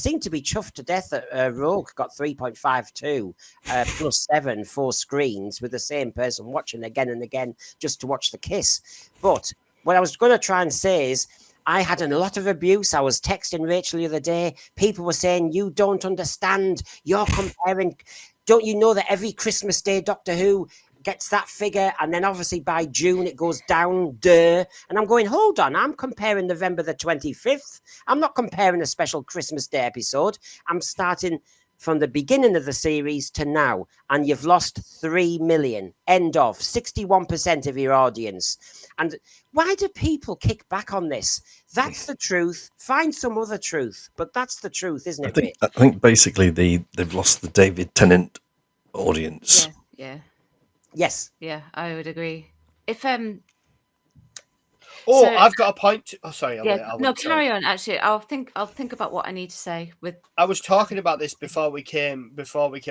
seem to be chuffed to death that Rogue got 3.52 plus 7 4 screens with the same person watching again and again just to watch the kiss. But what I was going to try and say is, I had a lot of abuse. I was texting Rachel the other day. People were saying, you don't understand. You're comparing. Don't you know that every Christmas Day Doctor Who gets that figure? And then obviously by June it goes down. Duh. And I'm going, hold on. I'm comparing November the 25th. I'm not comparing a special Christmas Day episode. I'm starting from the beginning of the series to now, and you've lost 3 million. End of. 61% of your audience. And why do people kick back on this? That's the truth. Find some other truth, but that's the truth, isn't it, Rich? I think basically they've lost the David Tennant audience. Yeah. Yes. Yeah, I would agree. If Oh, so- I've got a point. Oh, sorry. Carry on. Actually, I'll think about what I need to say. I was talking about this before we came.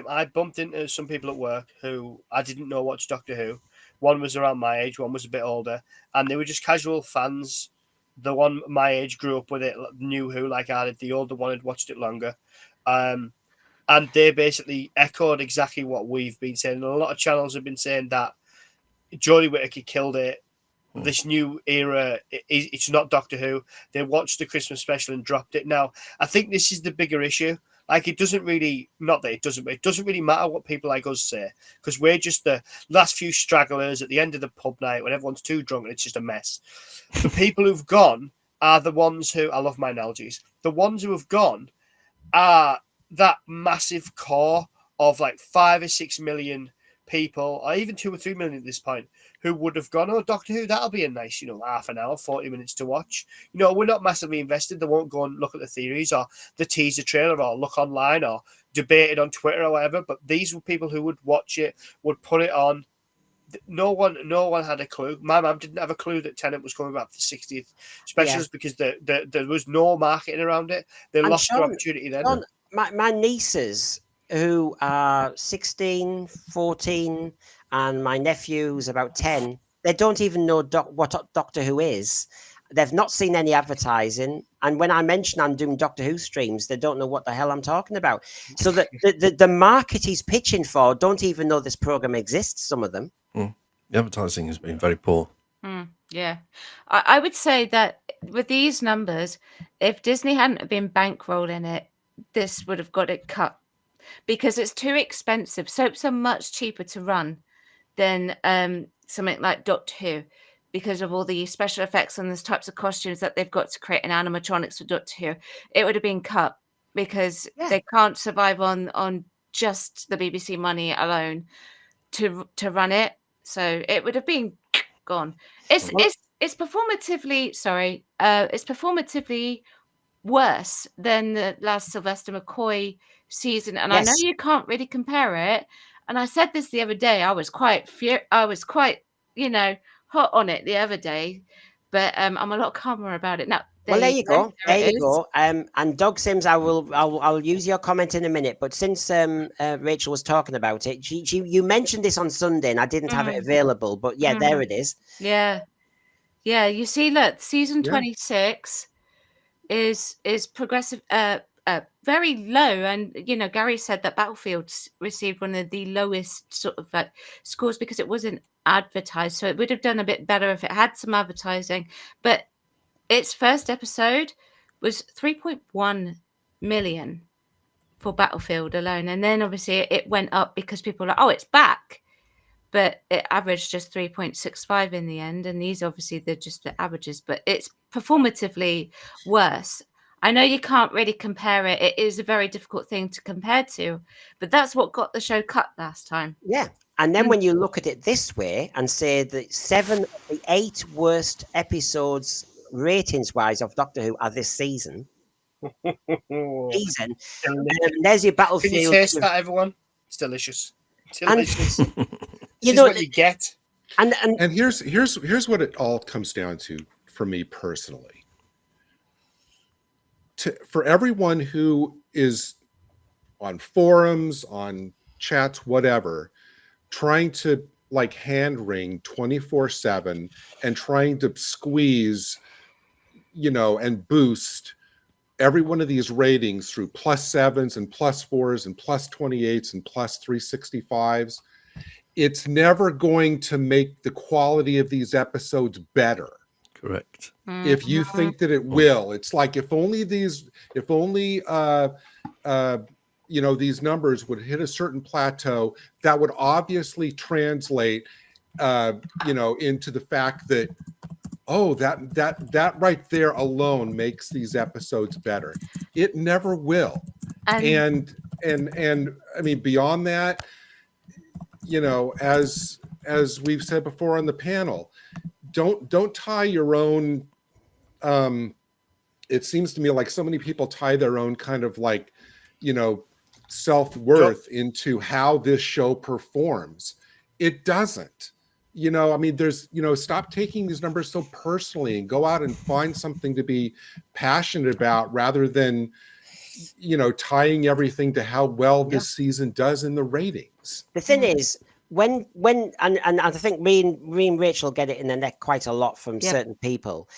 I bumped into some people at work who I didn't know watched Doctor Who. One was around my age, one was a bit older, and they were just casual fans. The one my age grew up with it, knew Who like I did. The older one had watched it longer. And they basically echoed exactly what we've been saying. And a lot of channels have been saying that Jodie Whittaker killed it. This new era, it's not Doctor Who. They watched the Christmas special and dropped it. Now, I think this is the bigger issue. Like, it doesn't really, not that it doesn't, but it doesn't really matter what people like us say, because we're just the last few stragglers at the end of the pub night when everyone's too drunk and it's just a mess. The people who've gone are the ones who, I love my analogies, the ones who have gone are that massive core of like 5 or 6 million people, or even 2 or 3 million at this point, who would have gone, oh, Doctor Who, that'll be a nice, half an hour, 40 minutes to watch. We're not massively invested. They won't go and look at the theories or the teaser trailer or look online or debate it on Twitter or whatever. But these were people who would watch it, would put it on. No one had a clue. My mum didn't have a clue that Tennant was coming back for the 60th specials because there was no marketing around it. They lost their opportunity then. Sean, my nieces, who are 16, 14, and my nephew's about 10, they don't even know what Doctor Who is. They've not seen any advertising. And when I mention I'm doing Doctor Who streams, they don't know what the hell I'm talking about. So the market he's pitching for don't even know this program exists, some of them. The advertising has been very poor. Yeah. I would say that with these numbers, if Disney hadn't been bankrolling it, this would have got it cut, because it's too expensive. Soaps are much cheaper to run than something like Doctor Who, because of all the special effects and the types of costumes that they've got to create in animatronics for Doctor Who. It would have been cut because they can't survive on just the BBC money alone to run it. So it would have been gone. It's performatively it's performatively worse than the last Sylvester McCoy season, and I know you can't really compare it. And I said this the other day. I was quite hot on it the other day, but I'm a lot calmer about it now. There you go. And Doug Sims, I'll use your comment in a minute. But since Rachel was talking about it, you mentioned this on Sunday, and I didn't have it available. But there it is. Yeah. You see, look, season 26 is progressive, very low, and Gary said that Battlefield received one of the lowest sort of like scores because it wasn't advertised. So it would have done a bit better if it had some advertising. But its first episode was 3.1 million for Battlefield alone, and then obviously it went up because people were like, oh, it's back. But it averaged just 3.65 in the end. And these, obviously, they're just the averages. But it's performatively worse. I know you can't really compare it. It is a very difficult thing to compare to. But that's what got the show cut last time. Yeah. And then when you look at it this way and say that 7 of the 8 worst episodes ratings-wise of Doctor Who are this season. There's your Battlefield. Can you taste that, everyone? It's delicious. Delicious. You know what you get. And here's what it all comes down to for me personally. For everyone who is on forums, on chats, whatever, trying to like hand wring 24/7 and trying to squeeze, and boost every one of these ratings through +7s and +4s and +28s and +365s, it's never going to make the quality of these episodes better. Correct. If you think that it will, it's like if only these numbers would hit a certain plateau, that would obviously translate into the fact that, oh, that right there alone makes these episodes better. It never will. And I mean, beyond that, as we've said before on the panel, don't tie your own it seems to me like so many people tie their own kind of like, self-worth into how this show performs. It doesn't. I mean, there's, stop taking these numbers so personally and go out and find something to be passionate about rather than, tying everything to how well this season does in the ratings. The thing is, when and I think me and Rachel get it in the neck quite a lot from certain people.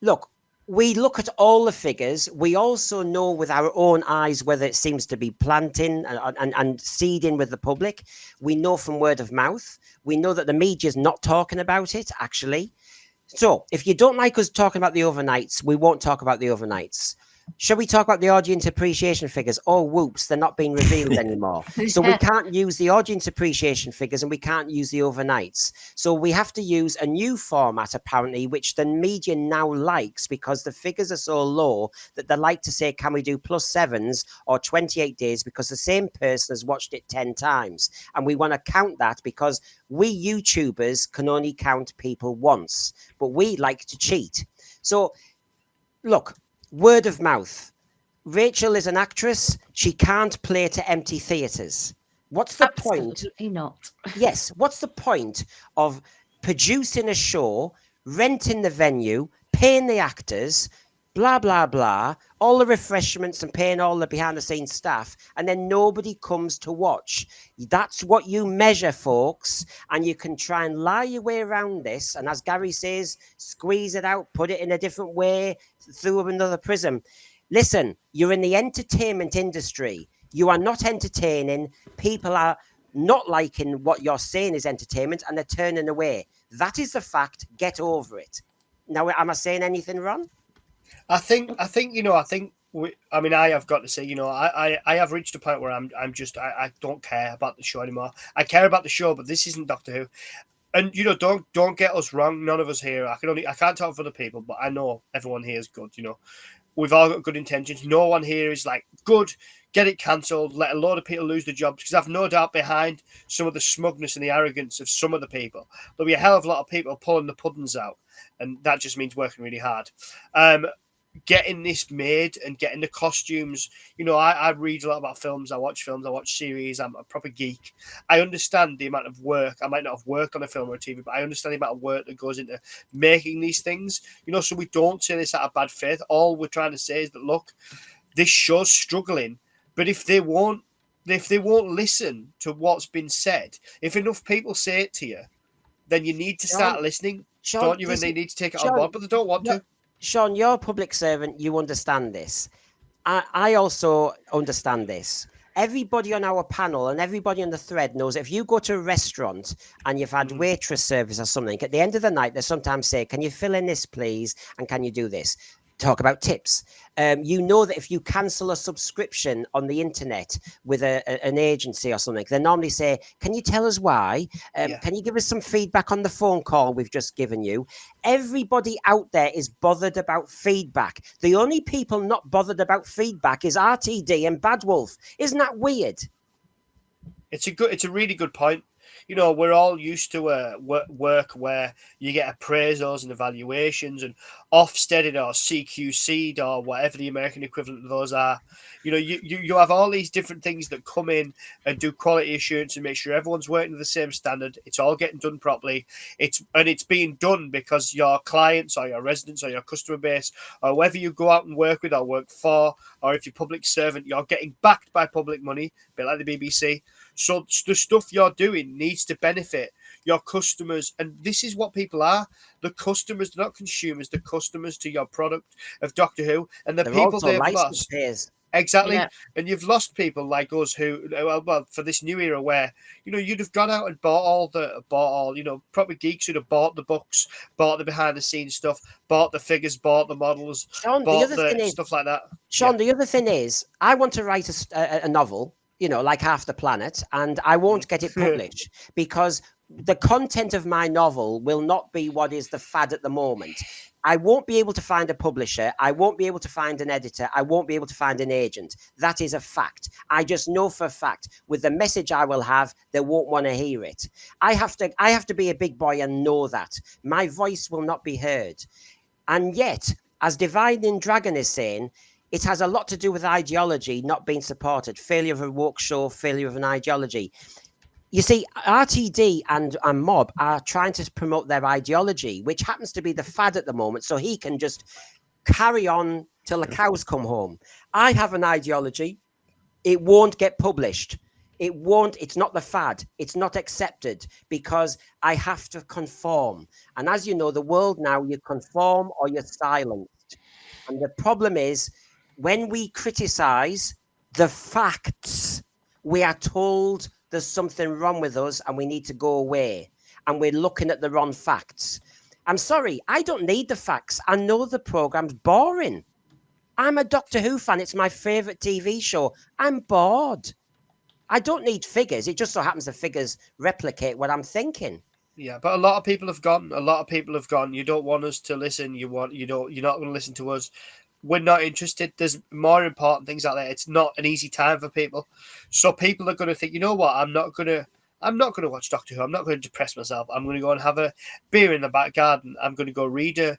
Look, we look at all the figures. We also know with our own eyes whether it seems to be planting and seeding with the public. We know from word of mouth. We know that the media's not talking about it, actually. So if you don't like us talking about the overnights, we won't talk about the overnights. Shall we talk about the audience appreciation figures? Oh, whoops, they're not being revealed anymore. So we can't use the audience appreciation figures and we can't use the overnights. So we have to use a new format, apparently, which the media now likes because the figures are so low that they like to say, can we do +7s or 28 days because the same person has watched it 10 times. And we want to count that because we YouTubers can only count people once, but we like to cheat. So look, word of mouth. Rachel is an actress. She can't play to empty theatres. What's the point? Absolutely not. Yes. What's the point of producing a show, renting the venue, paying the actors, blah, blah, blah, all the refreshments and paying all the behind the scenes staff, and then nobody comes to watch? That's what you measure, folks. And you can try and lie your way around this. And as Gary says, squeeze it out, put it in a different way, through another prism. Listen, you're in the entertainment industry. You are not entertaining. People are not liking what you're saying is entertainment and they're turning away. That is the fact. Get over it. Now, am I saying anything wrong? I think I have got to say, I have reached a point where I don't care about the show anymore. I care about the show, but this isn't Doctor Who. And don't get us wrong. None of us here. I can't talk for other people, but I know everyone here is good. We've all got good intentions. No one here is like, good, get it cancelled, let a load of people lose their jobs. Because I've no doubt behind some of the smugness and the arrogance of some of the people, there'll be a hell of a lot of people pulling the puddings out, and that just means working really hard. Getting this made and getting the costumes. I read a lot about films. I watch series. I'm a proper geek. I understand the amount of work. I might not have worked on a film or a TV, but I understand the amount of work that goes into making these things. So we don't say this out of bad faith. All we're trying to say is that, look, this show's struggling, but if they won't listen to what's been said, if enough people say it to you, then you need to start listening, don't you? And they need to take it on board, but they don't want to. Sean, you're a public servant. You understand this. I also understand this. Everybody on our panel and everybody on the thread knows if you go to a restaurant and you've had waitress service or something, at the end of the night, they sometimes say, can you fill in this, please? And can you do this? Talk about tips. You know that if you cancel a subscription on the internet with an agency or something, they normally say, can you tell us why? Can you give us some feedback on the phone call we've just given you? Everybody out there is bothered about feedback. The only people not bothered about feedback is RTD and Bad Wolf. Isn't that weird? It's a really good point. We're all used to work where you get appraisals and evaluations and Ofsteded or CQC'd or whatever the American equivalent of those are. You have all these different things that come in and do quality assurance and make sure everyone's working to the same standard. It's all getting done properly. It's being done because your clients or your residents or your customer base or whoever you go out and work with or work for, or if you're public servant, you're getting backed by public money, a bit like the BBC. So the stuff you're doing needs to benefit, your customers, and this is what people are. The customers, they're not consumers, the customers to your product of Doctor Who, and the They're people also they've license lost. payers. Exactly. Yeah. And you've lost people like us who, well, for this new era where, you'd have gone out and bought all, proper geeks who'd have bought the books, bought the behind the scenes stuff, bought the figures, bought the models, Sean, the bought other the thing is, stuff like that. Sean, the other thing is, I want to write a novel, like Half the Planet, and I won't get it published because the content of my novel will not be what is the fad at the moment. I won't be able to find a publisher. I won't be able to find an editor. I won't be able to find an agent. That is a fact. I just know for a fact with the message I will have, they won't want to hear it. I have to be a big boy and know that my voice will not be heard. And yet, as Dividing Dragon is saying, it has a lot to do with ideology not being supported. Failure of a woke show, failure of an ideology. You see, RTD and Mob are trying to promote their ideology, which happens to be the fad at the moment, so he can just carry on till the cows come home. I have an ideology. It won't get published. It won't. It's not the fad. It's not accepted because I have to conform. And as you know, the world now, you conform or you're silenced. And the problem is when we criticize the facts, we are told there's something wrong with us and we need to go away. And we're looking at the wrong facts. I'm sorry, I don't need the facts. I know the program's boring. I'm a Doctor Who fan. It's my favorite TV show. I'm bored. I don't need figures. It just so happens the figures replicate what I'm thinking. Yeah, but a lot of people have gone. A lot of people have gone. You don't want us to listen. You're not going to listen to us. We're not interested. There's more important things out there. It's not an easy time for people. So people are going to think, you know what? I'm not going to watch Doctor Who. I'm not going to depress myself. I'm going to go and have a beer in the back garden. I'm going to go read a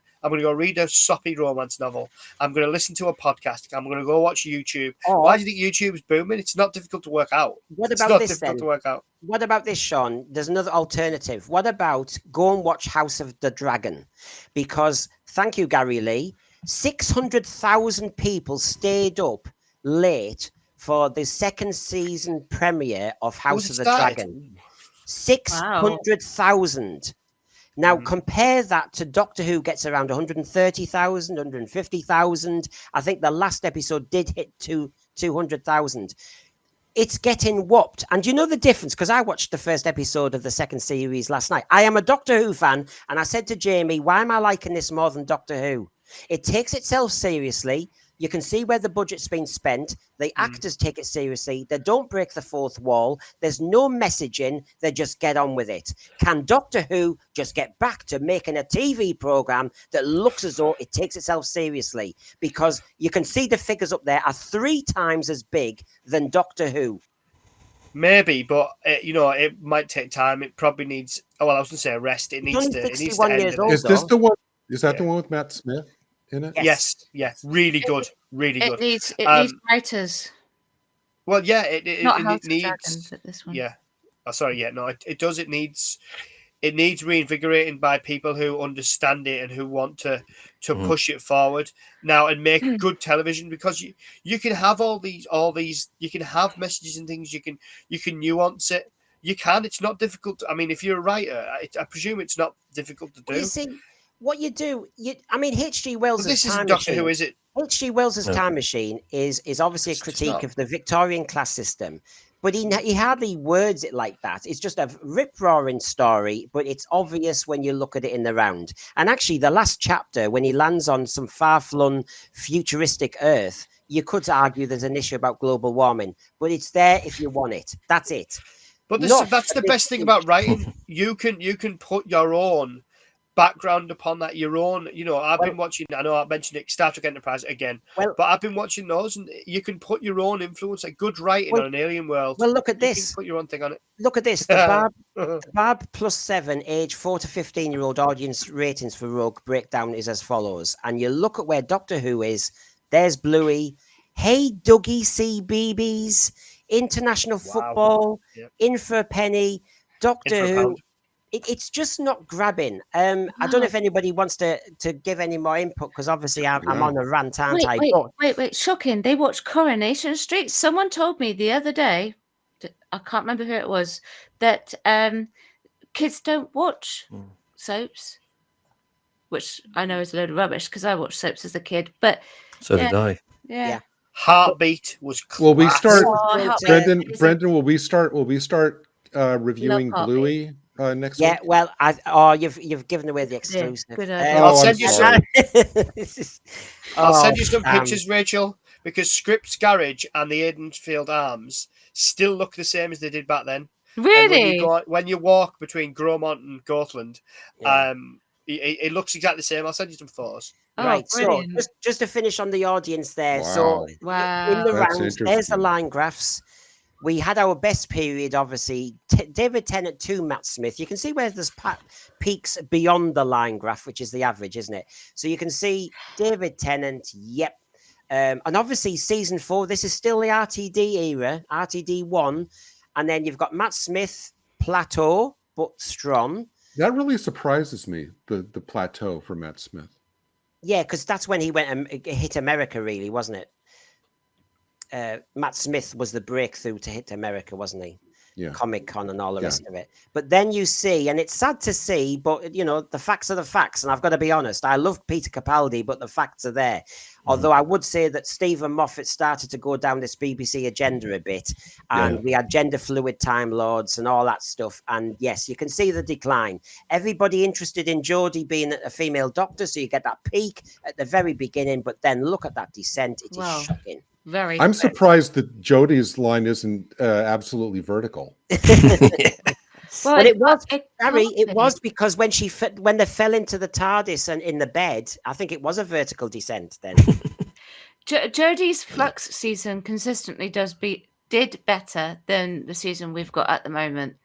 soppy romance novel. I'm going to listen to a podcast. I'm going to go watch YouTube. Why do you think YouTube's booming? It's not difficult to work out. What about this then? What about this, Sean? There's another alternative. What about go and watch House of the Dragon? Because, thank you, Gary Lee, 600,000 people stayed up late for the second season premiere of House of the Dragon. 600,000. Now, compare that to Doctor Who gets around 130,000, 150,000. I think the last episode did hit 200,000. It's getting whopped. And you know the difference? Because I watched the first episode of the second series last night. I am a Doctor Who fan. And I said to Jamie, why am I liking this more than Doctor Who? It takes itself seriously. You can see where the budget's been spent. The actors take it seriously. They don't break the fourth wall. There's no messaging. They just get on with it. Can Doctor Who just get back to making a TV program that looks as though it takes itself seriously? Because you can see the figures up there are 3 times as big than Doctor Who. Maybe, but it might take time. It probably needs. Oh, well, I was going to say a rest. It needs to. 61 years old. Is this the one? Is that the one with Matt Smith in it? Yes. Yeah. Really good. Really good. It needs writers. Well, yeah. It needs. Dragons at this one. Yeah. Oh, sorry. Yeah. No, it does. It needs reinvigorating by people who understand it and who want to push it forward now and make good television, because you can have all these you can have messages and things, you can nuance it, it's not difficult. I mean, if you're a writer, I presume it's not difficult to do. You see what you do, H.G. Wells' this Time isn't Doctor Machine. Who, is it? H.G. Wells' Time Machine is obviously a critique of the Victorian class system. But he hardly words it like that. It's just a rip-roaring story, but it's obvious when you look at it in the round. And actually, the last chapter, when he lands on some far-flung futuristic Earth, you could argue there's an issue about global warming. But it's there if you want it. That's it. But that's the best thing about writing. You can put your own background upon that, your own. I've been watching. I know I mentioned it, Star Trek Enterprise again. But I've been watching those, and you can put your own influence, like good writing on an alien world. Well, look at this. You can put your own thing on it. Look at this. The Barb +7 age 4 to 15-year-old audience ratings for Rogue breakdown is as follows. And you look at where Doctor Who is. There's Bluey. Hey, Dougie CBeebies. International football. Yep. In for a penny. Doctor Who. It's just not grabbing. I don't know if anybody wants to give any more input, because obviously I'm on a rant, aren't I? Wait. Shocking. They watched Coronation Street. Someone told me the other day, I can't remember who it was, that kids don't watch Mm. soaps, which I know is a load of rubbish because I watched soaps as a kid. But So did I. yeah. Heartbeat was Will we class. start, Oh, how Brendan? amazing. Brendan, will we start reviewing Heartbeat. Bluey next Yeah, week? well, you've given away the exclusive. Good idea. I'll Oh, I'm send you sorry. This is- I'll oh, send you some damn. pictures, Rachel, because Scripps Garage and the Aidenfield Arms still look the same as they did back then. And Really? when you walk between Gromont and Gothland, Yeah. it looks exactly the same. I'll send you some photos. Oh, Right, so brilliant. just to finish on the audience there. Wow. So in Wow. the That's rounds, there's the interesting. line graphs. We had our best period, obviously. David Tennant to Matt Smith. You can see where there's peaks beyond the line graph, which is the average, isn't it? So you can see David Tennant, yep. And obviously season 4, this is still the RTD era, RTD 1. And then you've got Matt Smith, plateau, but strong. That really surprises me, the plateau for Matt Smith. Yeah, because that's when he went and hit America, really, wasn't it? Matt Smith was the breakthrough to hit America, wasn't he? Yeah. Comic-Con and all the Yeah. rest of it. But then you see, and it's sad to see, but you know, the facts are the facts. And I've got to be honest, I love Peter Capaldi, but the facts are there. Although I would say that Stephen Moffat started to go down this BBC agenda a bit, and we had gender fluid Time Lords and all that stuff. And yes, you can see the decline. Everybody interested in Jodie being a female doctor, so you get that peak at the very beginning, but then look at that descent. It is Wow. shocking. Very. I'm surprised that Jodie's line isn't absolutely vertical. Well, But it was, it Harry, can't it be. was because when when they fell into the TARDIS and in the bed, I think it was a vertical descent then. Jodie's Flux season consistently did better than the season we've got at the moment.